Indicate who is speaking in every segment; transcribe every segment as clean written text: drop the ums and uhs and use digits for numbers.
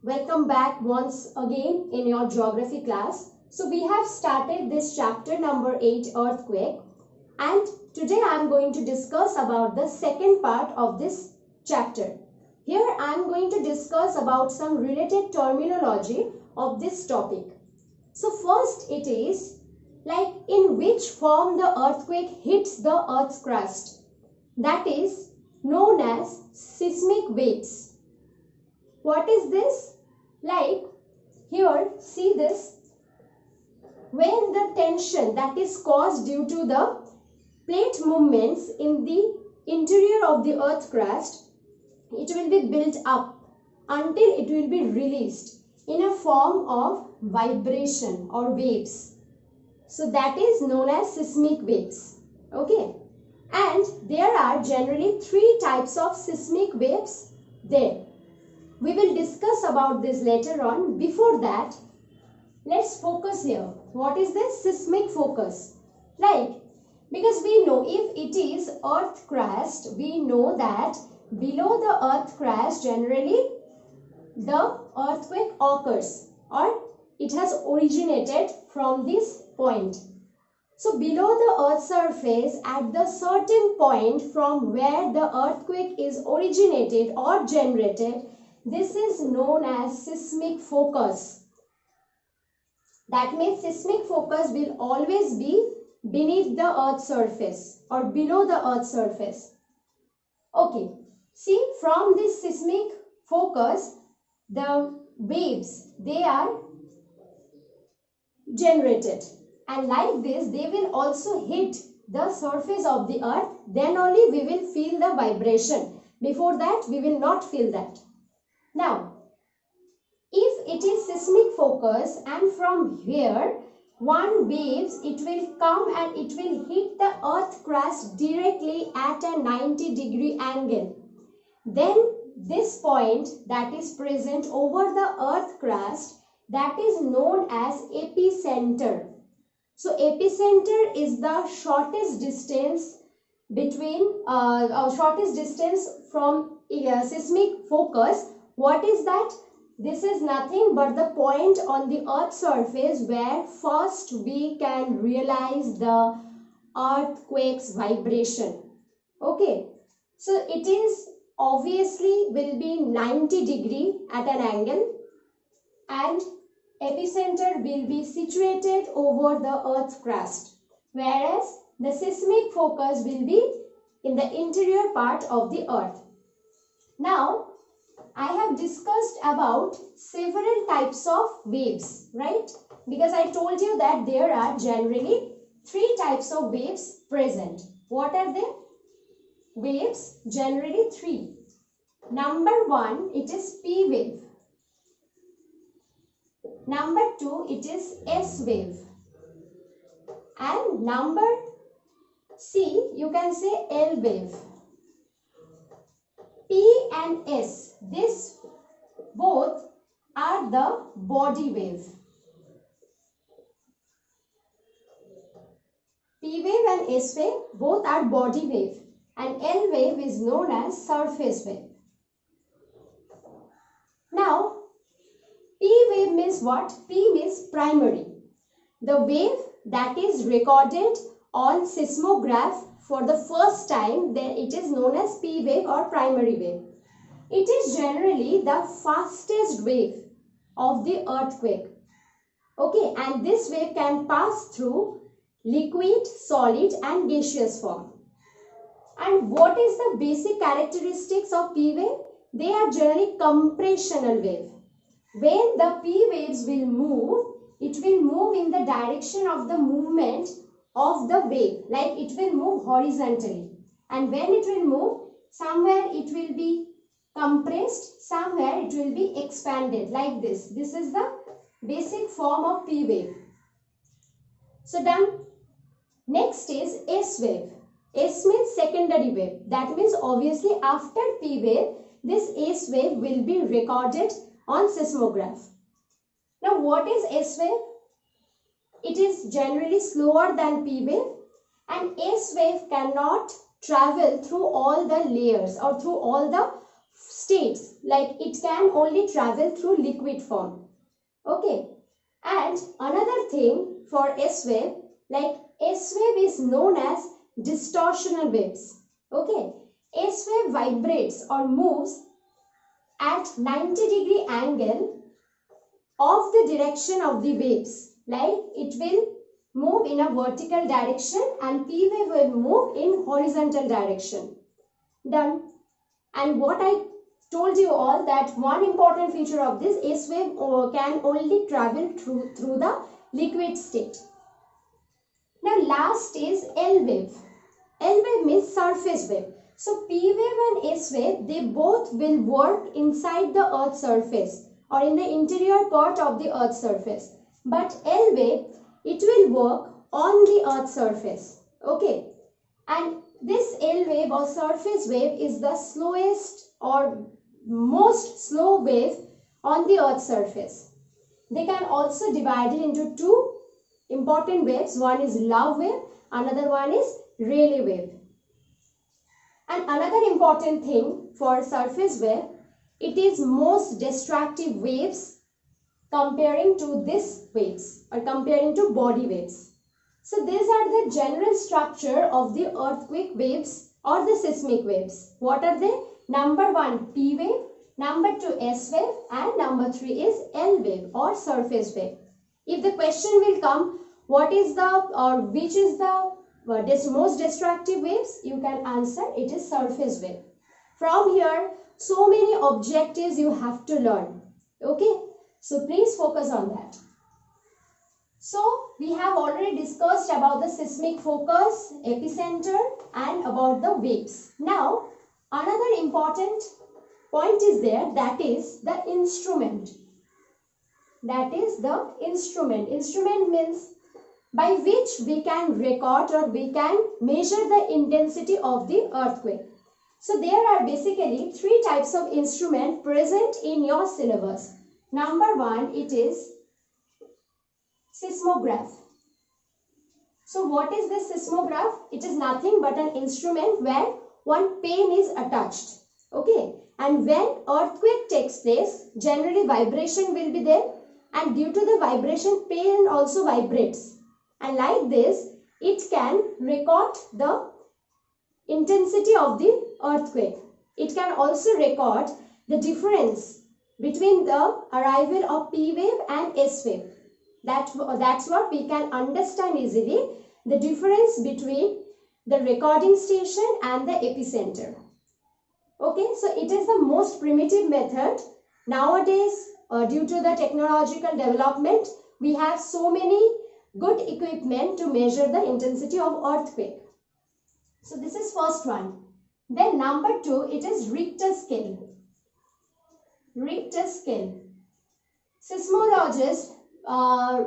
Speaker 1: Welcome back once again in your geography class. So we have started this chapter number 8, earthquake, and today I am going to discuss about the second part of this chapter. Here I am going to discuss about some related terminology of this topic. So first it is like in which form the earthquake hits the earth's crust. That is known as seismic waves. What is this? Like here, see this. When the tension that is caused due to the plate movements in the interior of the earth crust, it will be built up until it will be released in a form of vibration or waves. So that is known as seismic waves. Okay. And there are generally 3 types of seismic waves there. We will discuss about this later on. Before that, let's focus here. What is this seismic focus? Like, because we know if it is earth crust, we know that below the earth crust generally the earthquake occurs or it has originated from this point. So below the earth's surface at the certain point from where the earthquake is originated or generated, this is known as seismic focus. That means seismic focus will always be beneath the earth's surface or below the earth's surface. Okay, see, from this seismic focus, the waves, they are generated. And like this, they will also hit the surface of the earth. Then only we will feel the vibration. Before that, we will not feel that. Now, if it is seismic focus and from here, one waves, it will come and it will hit the earth crust directly at a 90-degree angle. Then this point that is present over the earth crust, that is known as epicenter. So epicenter is the shortest distance between, shortest distance from seismic focus. What is that? This is nothing but the point on the earth's surface where first we can realize the earthquake's vibration. Okay. So it is obviously will be 90-degree at an angle and epicenter will be situated over the earth's crust, whereas the seismic focus will be in the interior part of the earth. Now, I have discussed about several types of waves, right? Because I told you that there are generally 3 types of waves present. What are they? Waves, generally 3. Number 1, it is P wave. Number 2, it is S wave. And number C, you can say L wave. P and S, this both are the body wave. P wave and S wave both are body wave and L wave is known as surface wave. Now, P wave means what? P means primary. The wave that is recorded on seismograph for the first time, then it is known as P wave or primary wave. It is generally the fastest wave of the earthquake. Okay, and this wave can pass through liquid, solid and gaseous form. And what is the basic characteristics of P wave? They are generally compressional wave. When the P waves will move, it will move in the direction of the movement of the wave, like it will move horizontally, and when it will move, somewhere it will be compressed, somewhere it will be expanded, like this. This is the basic form of P wave. So done. Next is S wave. S means secondary wave. That means obviously after P wave, this S wave will be recorded on seismograph. Now what is S wave? It is generally slower than P wave, and S wave cannot travel through all the layers or through all the states, like it can only travel through liquid form. Okay, and another thing for S wave, like S wave is known as distortional waves. Okay, S wave vibrates or moves at 90-degree angle of the direction of the waves. Like it will move in a vertical direction and P wave will move in horizontal direction. Done. And what I told you all, that one important feature of this, S wave can only travel through the liquid state. Now last is L wave. L wave means surface wave. So P wave and S wave, they both will work inside the earth's surface or in the interior part of the earth's surface. But L wave, it will work on the earth's surface. Okay. And this L wave or surface wave is the slowest or most slow wave on the earth's surface. They can also divide it into two important waves. One is Love wave, another one is Rayleigh wave. And another important thing for surface wave, it is most destructive waves comparing to these waves or comparing to body waves. So these are the general structure of the earthquake waves or the seismic waves. What are they? Number 1 P wave, number 2 S wave, and number 3 is L wave or surface wave. If the question will come, what is the or which is the most destructive waves, you can answer it is surface wave. From here, so many objectives you have to learn. Okay, so please focus on that. So we have already discussed about the seismic focus, epicenter, and about the waves. Now another important point is there, that is the instrument. That is the instrument. Instrument means by which we can record or we can measure the intensity of the earthquake. So there are basically three types of instrument present in your syllabus. Number 1, it is seismograph. So what is this seismograph? It is nothing but an instrument where one pane is attached. Okay, and when earthquake takes place, generally vibration will be there, and due to the vibration, pane also vibrates. And like this, it can record the intensity of the earthquake. It can also record the difference between the arrival of P wave and S wave. That's what we can understand easily, the difference between the recording station and the epicenter. Okay, so it is the most primitive method. Nowadays, due to the technological development, we have so many good equipment to measure the intensity of earthquake. So this is first one. Then number 2, it is Richter scale. Richter scale. Seismologist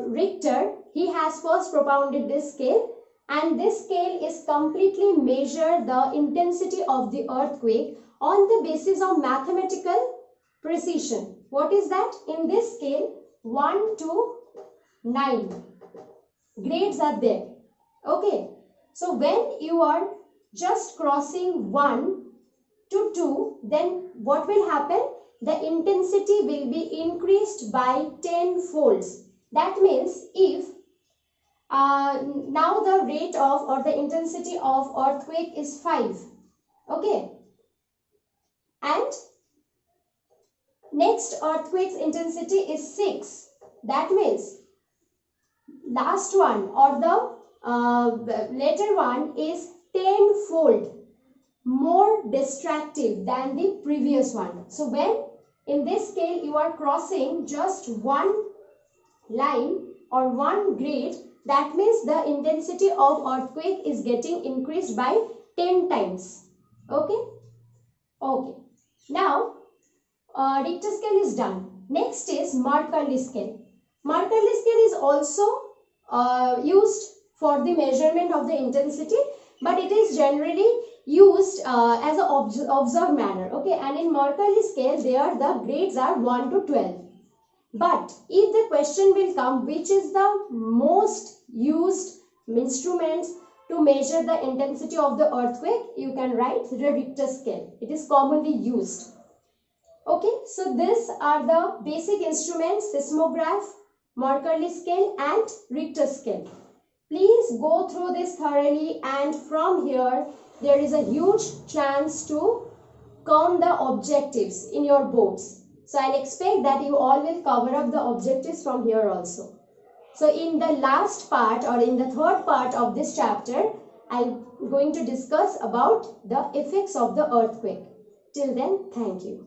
Speaker 1: Richter, he has first propounded this scale, and this scale is completely measure the intensity of the earthquake on the basis of mathematical precision. What is that? In this scale, 1 to 9 grades are there. Okay, so when you are just crossing 1 to 2, then what will happen? The intensity will be increased by 10 folds. That means if now the rate of or the intensity of earthquake is 5, okay, and next earthquake's intensity is 6, that means last one or the later one is 10-fold more destructive than the previous one. So when in this scale you are crossing just one line or one grade, that means the intensity of earthquake is getting increased by 10 times. Okay? Okay. Now, Richter scale is done. Next is Mercalli scale. Mercalli scale is also used for the measurement of the intensity, but it is generally used as an observed manner. Okay, and in Mercalli scale, there the grades are 1 to 12. But if the question will come, which is the most used instruments to measure the intensity of the earthquake, you can write the Richter scale. It is commonly used. Okay, so these are the basic instruments: seismograph, Mercalli scale and Richter scale. Please go through this thoroughly, and from here there is a huge chance to count the objectives in your boards. So I'll expect that you all will cover up the objectives from here also. So in the last part, or in the third part of this chapter, I'm going to discuss about the effects of the earthquake. Till then, thank you.